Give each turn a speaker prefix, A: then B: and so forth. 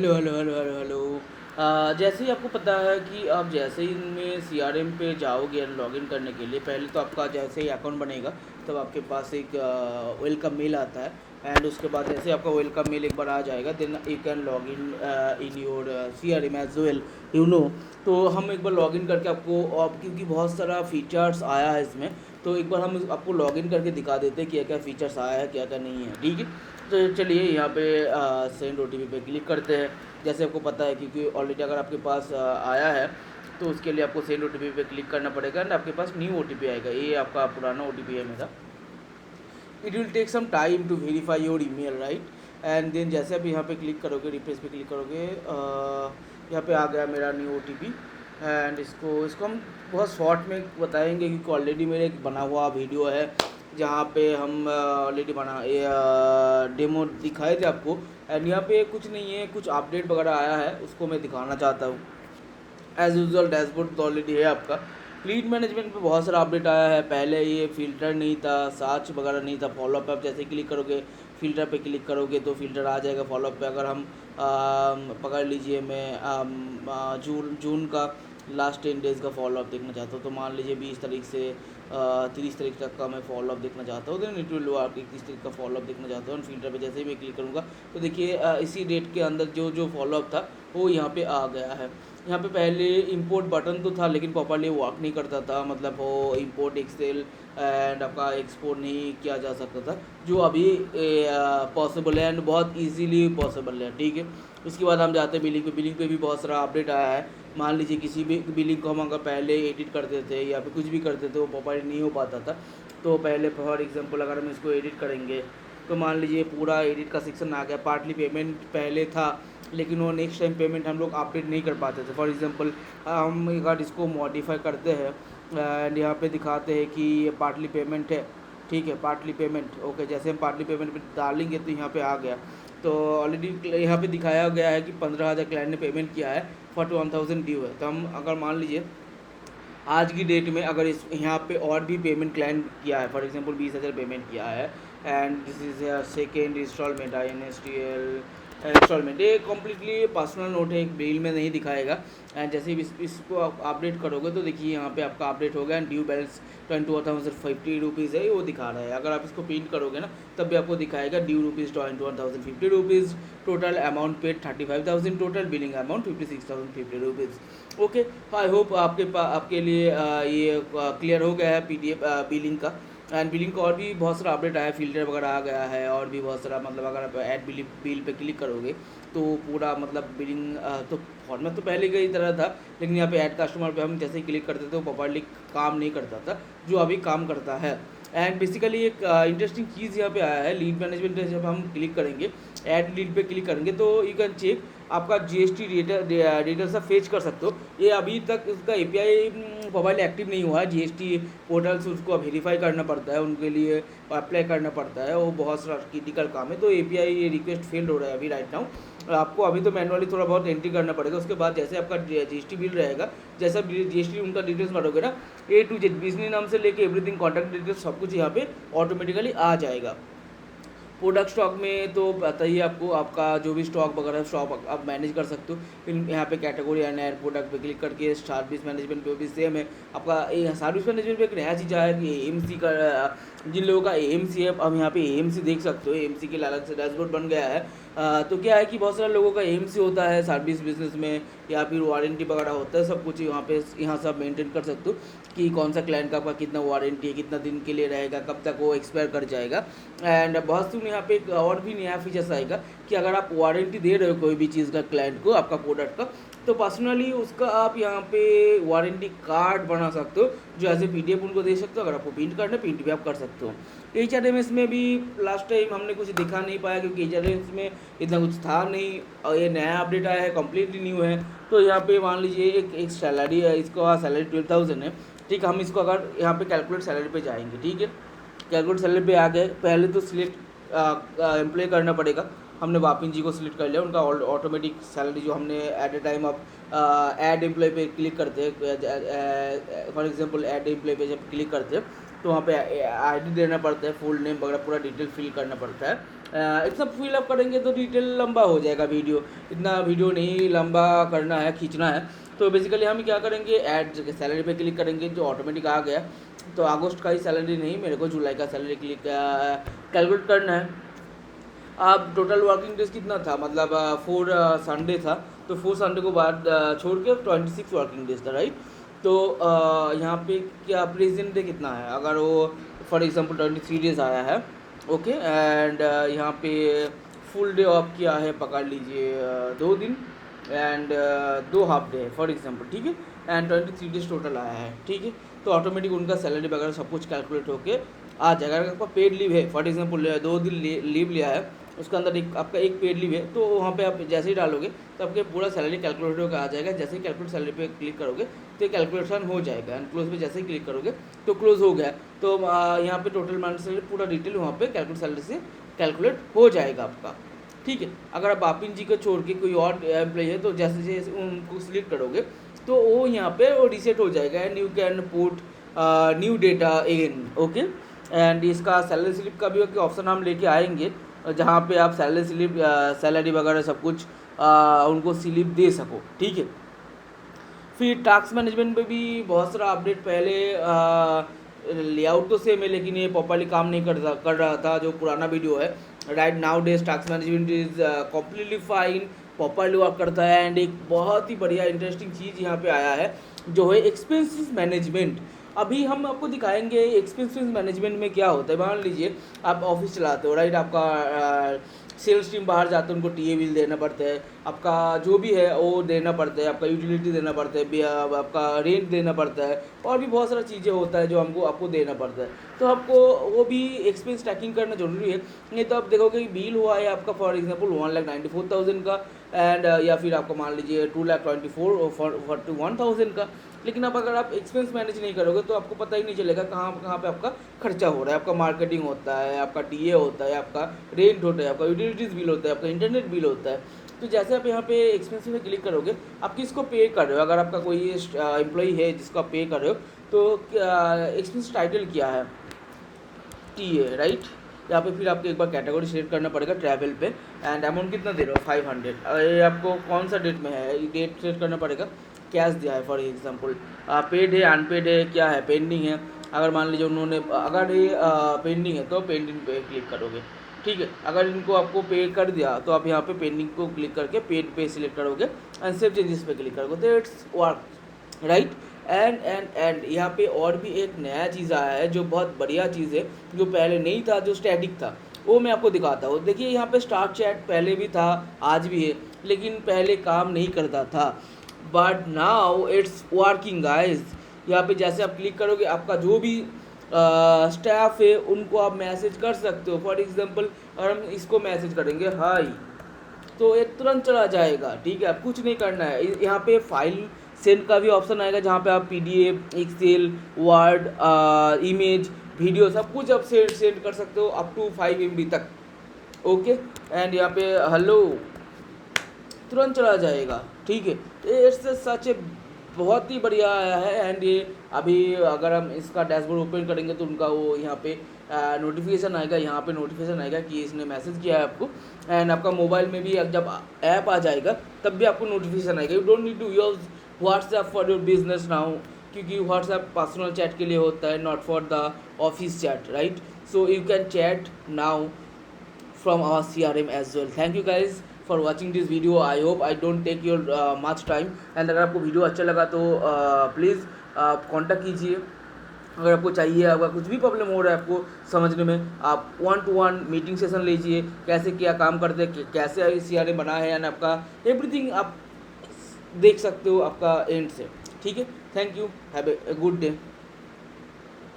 A: Hello hello hello hello hello. जैसे ही आपको पता है कि आप जैसे ही इनमें सीआरएम पे जाओगे लॉगिन करने के लिए, पहले तो आपका जैसे ही अकाउंट बनेगा तब आपके पास एक वेलकम मेल आता है। एंड उसके बाद जैसे ही आपका वेलकम मेल एक बार आ जाएगा, then you can log in in your CRM as well, you know. तो हम एक बार लॉगिन करके आपको, अब क्योंकि बहुत सारा फीचर्स आया है इसमें, तो एक बार हम आपको लॉगिन करके दिखा देते हैं क्या क्या फ़ीचर्स आया है क्या क्या नहीं है, ठीक है। तो चलिए यहाँ पे सेंड ओटीपी पे क्लिक करते हैं। जैसे आपको पता है, क्योंकि ऑलरेडी अगर आपके पास आया है तो उसके लिए आपको सेंड ओटीपी पे क्लिक करना पड़ेगा एंड आपके पास न्यू ओटीपी आएगा। ये आपका पुराना ओटीपी है मेरा। It will take some time to verify your email, right. And then जैसे आप यहाँ पे क्लिक करोगे, रिफ्रेश पे क्लिक करोगे, यहाँ पे आ गया मेरा न्यू ओटीपी। एंड इसको हम बहुत शॉर्ट में बताएंगे, क्योंकि ऑलरेडी मेरे एक बना हुआ वीडियो है जहाँ पे हम ऑलरेडी बना ये डेमो दिखाए थे आपको। एंड यहाँ पे कुछ नहीं है, कुछ अपडेट वगैरह आया है, उसको मैं दिखाना चाहता हूँ। एज़ यूजल डैशबोर्ड तो ऑलरेडी है आपका। फ्लीट मैनेजमेंट पे बहुत सारा अपडेट आया है। पहले ये फ़िल्टर नहीं था, सर्च वगैरह नहीं था, फॉलोअप पे आप जैसे क्लिक करोगे, फ़िल्टर पे क्लिक करोगे तो फ़िल्टर आ जाएगा फॉलोअप पे। अगर हम पकड़ लीजिए, मैं जून जून का लास्ट 10 डेज़ का फॉलोअप देखना चाहता हूँ, तो मान लीजिए 20 तारीख से 30 तारीख तक का मैं फॉलोअप देखना चाहता हूँ, देन इट विल वर्क। 31 तारीख का फॉलोअप देखना चाहता हूँ, फ़िल्टर पे जैसे ही मैं क्लिक करूँगा तो देखिए इसी डेट के अंदर जो जो फॉलोअप था वो यहाँ पे आ गया है। यहाँ पे पहले इंपोर्ट बटन तो था लेकिन प्रॉपर्ली वर्क नहीं करता था, मतलब वो इंपोर्ट एक्सेल एंड आपका एक्सपोर्ट नहीं किया जा सकता था, जो अभी पॉसिबल है एंड बहुत इजीली पॉसिबल है, ठीक है। उसके बाद हम जाते हैं बिलिंग पे। बिलिंग पे भी बहुत सारा अपडेट आया है। मान लीजिए किसी भी बिलिंग को हम अगर पहले एडिट करते थे या फिर कुछ भी करते थे, वो प्रॉपर्ली नहीं हो पाता था। तो पहले फॉर एग्जांपल अगर हम इसको एडिट करेंगे तो मान लीजिए पूरा एडिट का सेक्शन आ गया। पार्टली पेमेंट पहले था लेकिन वो नेक्स्ट टाइम पेमेंट हम लोग अपडेट नहीं कर पाते थे। फॉर एग्जांपल हम एक बार इसको मॉडिफाई करते हैं एंड यहाँ पे दिखाते हैं कि ये पार्टली पेमेंट है, ठीक है, पार्टली पेमेंट ओके। जैसे हम पार्टली पेमेंट पे डालेंगे तो यहाँ पे आ गया। तो ऑलरेडी यहाँ पे दिखाया गया है कि 15,000 क्लाइंट ने पेमेंट किया है, 41,000 ड्यू है। तो हम अगर मान लीजिए आज की डेट में अगर इस यहाँ पे और भी पेमेंट क्लाइंट किया है, फॉर एग्जांपल 20,000 पेमेंट किया है and this is second instalment INSTL instalment. ये कम्प्लीटली पर्सनल नोट है, एक बिल में नहीं दिखाएगा। एंड जैसे ही इसको आप अपडेट करोगे तो देखिए यहाँ पे आपका अपडेट हो गया एंड ड्यू बैलेंस 21,050 है, वो दिखा रहा है। अगर आप इसको प्रिंट करोगे ना तब भी आपको दिखाएगा due rupees 21,050 total amount paid 35,000, total billing amount 56,050 okay. I hope आपके लिए ये क्लियर हो गया है PDF बिलिंग का। एंड बिलिंग का और भी बहुत सारा अपडेट आया है, फिल्टर वगैरह आ गया है और भी बहुत सारा, मतलब अगर आप ऐड बिल पे क्लिक करोगे तो पूरा मतलब बिलिंग तो फॉर्मेट तो पहले की तरह था, लेकिन यहाँ पे ऐड कस्टमर पे हम जैसे ही क्लिक करते थे वो प्रॉपर्ली काम नहीं करता था, जो अभी काम करता है। एंड बेसिकली एक इंटरेस्टिंग चीज़ यहाँ पे आया है, लीड मैनेजमेंट पे जब हम क्लिक करेंगे, ऐड लीड पे क्लिक करेंगे तो यू कैन चेक आपका GST डेटा सब फेच कर सकते हो। ये अभी तक इसका API मोबाइल एक्टिव नहीं हुआ है। GST पोर्टल से उसको वेरीफाई करना पड़ता है, उनके लिए अप्लाई करना पड़ता है, वो बहुत सारा क्रिटिकल काम है। तो API रिक्वेस्ट फेल्ड हो रहा है अभी राइट नाउ। आपको अभी तो मैनुअली थोड़ा बहुत एंट्री करना पड़ेगा। उसके बाद जैसे आपका GST बिल रहेगा, जैसा GST उनका डिटेल्स भरोगे ना, A to Z बिजनेस नाम से लेके एवरीथिंग, कॉन्टैक्ट डिटेल्स सब कुछ यहाँ पे ऑटोमेटिकली आ जाएगा। प्रोडक्ट स्टॉक में तो बताइए आपको, आपका जो भी स्टॉक वगैरह स्टॉक आप मैनेज कर सकते हो। फिर यहाँ पे कैटेगरी एंड एयर प्रोडक्ट पे क्लिक करके सर्विस मैनेजमेंट पे भी सेम है आपका। सर्विस मैनेजमेंट पे एक नया चीज़ आया कि AMC का, जिन लोगों का AMC है, अब यहाँ पे AMC देख सकते हो, AMC के लिए अलग से डैशबोर्ड बन गया है। तो क्या है कि बहुत सारे लोगों का AMC होता है सर्विस बिजनेस में, या फिर वारंटी वगैरह होता है, सब कुछ यहाँ सब मेंटेन कर सकते हो कि कौन सा क्लाइंट का आपका कितना वारंटी है, कितना दिन के लिए रहेगा, कब तक वो एक्सपायर कर जाएगा। एंड बहुत सुन यहाँ पे एक और भी नया फीचर्स आएगा कि अगर आप वारंटी दे रहे हो कोई भी चीज़ का क्लाइंट को, आपका प्रोडक्ट का, तो पर्सनली उसका आप यहाँ पे वारंटी कार्ड बना सकते हो, जो एज ए PDF उनको दे सकते हो। अगर आपको प्रिंट करना है, प्रिंट भी आप कर सकते हो। HRMS में भी लास्ट टाइम हमने कुछ दिखा नहीं पाया, क्योंकि HRMS में इतना कुछ था नहीं और ये नया अपडेट आया है, कम्प्लीटली न्यू है। तो यहाँ पे मान लीजिए एक सैलरी है, इसका सैलरी 12,000 है, ठीक। हम इसको अगर यहाँ पे कैलकुलेट सैलरी पे जाएंगे, ठीक है, कैलकुलेट सैलरी पे आ गए। पहले तो सिलेक्ट एम्प्लॉय करना पड़ेगा। हमने वापिन जी को सिलेक्ट कर लिया, उनका ऑटोमेटिक सैलरी जो हमने एट ए टाइम अब ऐड एम्प्लॉय पे क्लिक करते हैं, फॉर एग्जांपल ऐड एम्प्लॉय पे जब क्लिक करते हैं तो वहाँ पे ID देना पड़ता है, फुल नेम वगैरह पूरा डिटेल फिल करना पड़ता है। इतना फिलअप करेंगे तो डिटेल लंबा हो जाएगा वीडियो, इतना वीडियो नहीं लंबा करना है, खींचना है। तो बेसिकली हम क्या करेंगे, ऐड सैलरी पे क्लिक करेंगे जो ऑटोमेटिक आ गया। तो अगस्त का ही सैलरी नहीं, मेरे को जुलाई का सैलरी क्लिक कैलकुलेट करना है। अब टोटल वर्किंग डेज कितना था, मतलब 4 संडे था, तो 4 संडे को बाद छोड़ के 26 वर्किंग डेज था, राइट। तो यहाँ पे क्या प्रेजेंट डे कितना है, अगर वो फॉर एग्जांपल 23 डेज आया है, ओके। एंड यहाँ पे फुल डे ऑफ किया है, पकड़ लीजिए 2 दिन, एंड 2 हाफ डे है फॉर एग्जांपल, ठीक है। एंड 23 डेज टोटल आया है, ठीक है। तो ऑटोमेटिक उनका सैलरी वगैरह सब कुछ कैलकुलेट होके आ जाएगा। अगर आपका पेड लीव है, फॉर एग्जांपल 2 दिन लीव लिया है, उसके अंदर एक आपका एक पेड लीव है, तो वहाँ पे आप जैसे ही डालोगे तो आपके पूरा सैलरी कैलकुलेट होकर आ जाएगा। जैसे ही कैलकुलेट सैलरी पे क्लिक करोगे तो ये कैलकुलेशन हो जाएगा, एंड क्लोज पे जैसे ही क्लिक करोगे तो क्लोज हो गया। तो यहाँ पे टोटल मंथ सैलरी पूरा डिटेल वहाँ पे कैलकुलेट सैलरी से कैलकुलेट हो जाएगा आपका, ठीक है। अगर आप बापिन जी को छोड़ के कोई और एम्प्लॉय है तो जैसे जैसे उनको सिलेक्ट करोगे तो वो यहाँ पे वो रीसेट हो जाएगा, and you can put new data in, okay. And इसका सैलरी स्लिप का भी ऑप्शन हम लेके आएंगे, जहाँ पे आप सैलरी स्लिप सैलरी वगैरह सब कुछ उनको स्लिप दे सको, ठीक है। फिर टास्क मैनेजमेंट पे भी बहुत सारा अपडेट, पहले लेआउट तो सेम है लेकिन ये प्रॉपर्ली काम नहीं कर रहा था जो पुराना वीडियो है। Right now days task management is completely fine, properly work करता है। एंड एक बहुत ही बढ़िया इंटरेस्टिंग चीज़ यहाँ पे आया है जो है एक्सपेंसेस मैनेजमेंट। अभी हम आपको दिखाएंगे एक्सपेंसेस मैनेजमेंट में क्या होता है। मान लीजिए आप ऑफिस चलाते हो, राइट, आपका सेल्स टीम बाहर जाते हैं, उनको टीए बिल देना पड़ता है, आपका जो भी है वो देना पड़ता है, आपका यूटिलिटी देना पड़ता है, आपका रेंट देना पड़ता है, और भी बहुत सारा चीज़ें होता है जो हमको आपको देना पड़ता है। तो आपको वो भी एक्सपेंस ट्रैकिंग करना जरूरी है। नहीं तो आप देखोगे कि बिल हुआ है आपका फॉर एग्जांपल 1,94,000 का, एंड या फिर आपको मान लीजिए 2,24,41,000 का, लेकिन अब अगर आप एक्सपेंस मैनेज नहीं करोगे तो आपको पता ही नहीं चलेगा कहाँ कहाँ पे आपका खर्चा हो रहा है। आपका मार्केटिंग होता है, आपका टीए होता है, आपका रेंट होता है, आपका यूटिलिटीज़ बिल होता है, आपका इंटरनेट बिल होता है। तो जैसे आप यहाँ पे एक्सपेंस में क्लिक करोगे, आप किसको पे कर रहे हो, अगर आपका कोई एम्प्लॉई है जिसको आप पे कर रहे हो तो एक्सपेंस टाइटल क्या है, टीए, राइट। यहाँ पे फिर आपको एक बार कैटेगरी सिलेक्ट करना पड़ेगा ट्रैवल पे, एंड अमाउंट कितना दे रहे हो 500। ये आपको कौन सा डेट में है, डेट सेलेक्ट करना पड़ेगा। कैश दिया है फॉर एग्जांपल, पेड है, अनपेड है, क्या है, पेंडिंग है। अगर मान लीजिए उन्होंने, अगर ये पेंडिंग है तो पेंडिंग पे क्लिक करोगे, ठीक है। अगर इनको आपको पे कर दिया तो आप यहाँ पे पेंडिंग को क्लिक करके पेड पे सिलेक्ट करोगे, एंड सेव चेंजेस पे क्लिक करोगे, तो इट्स वर्क, राइट। एंड यहाँ पे और भी एक नया चीज़ आया है जो बहुत बढ़िया चीज़ है, जो पहले नहीं था, जो स्टैटिक था, वो मैं आपको दिखाता हूँ। देखिए यहाँ पे स्टार्ट चैट पहले भी था, आज भी है, लेकिन पहले काम नहीं करता था, but now it's working guys. यहाँ पे जैसे आप क्लिक करोगे, आपका जो भी स्टाफ है उनको आप मैसेज कर सकते हो। फॉर एग्जांपल अगर हम इसको मैसेज करेंगे हाय, तो ये तुरंत चला जाएगा, ठीक है। आप कुछ नहीं करना है। यहाँ पे फाइल सेंड का भी ऑप्शन आएगा, जहाँ पे आप PDF, Excel, Word, image, video सब कुछ आप सेंड कर सकते हो अप टू 5 MB तक, ओके। एंड यहाँ पे हेलो तुरंत चला जाएगा, ठीक है। इट्स सच ए बहुत ही बढ़िया आया है। एंड ये अभी अगर हम इसका डैशबोर्ड ओपन करेंगे तो उनका वो यहाँ पे नोटिफिकेशन आएगा, यहाँ पे नोटिफिकेशन आएगा कि इसने मैसेज किया है आपको। एंड आपका मोबाइल में भी जब ऐप आ जाएगा तब भी आपको नोटिफिकेशन आएगा। You don't need to use WhatsApp for your business now, क्योंकि व्हाट्सएप पर्सनल चैट के लिए होता है, not for the office chat, right. So you can chat now from our CRM as well. Thank you guys for watching this video. I hope I don't take your much time. And अगर आपको video अच्छा लगा तो please contact कीजिए। अगर आपको चाहिए, अगर कुछ भी प्रॉब्लम हो रहा है आपको समझने में, आप 1-to-1 मीटिंग सेशन लीजिए, कैसे क्या काम करते हैं, कैसे CRM बना है, एंड आपका एवरीथिंग आप देख सकते हो आपका एंड से, ठीक है। Thank you, have a good day.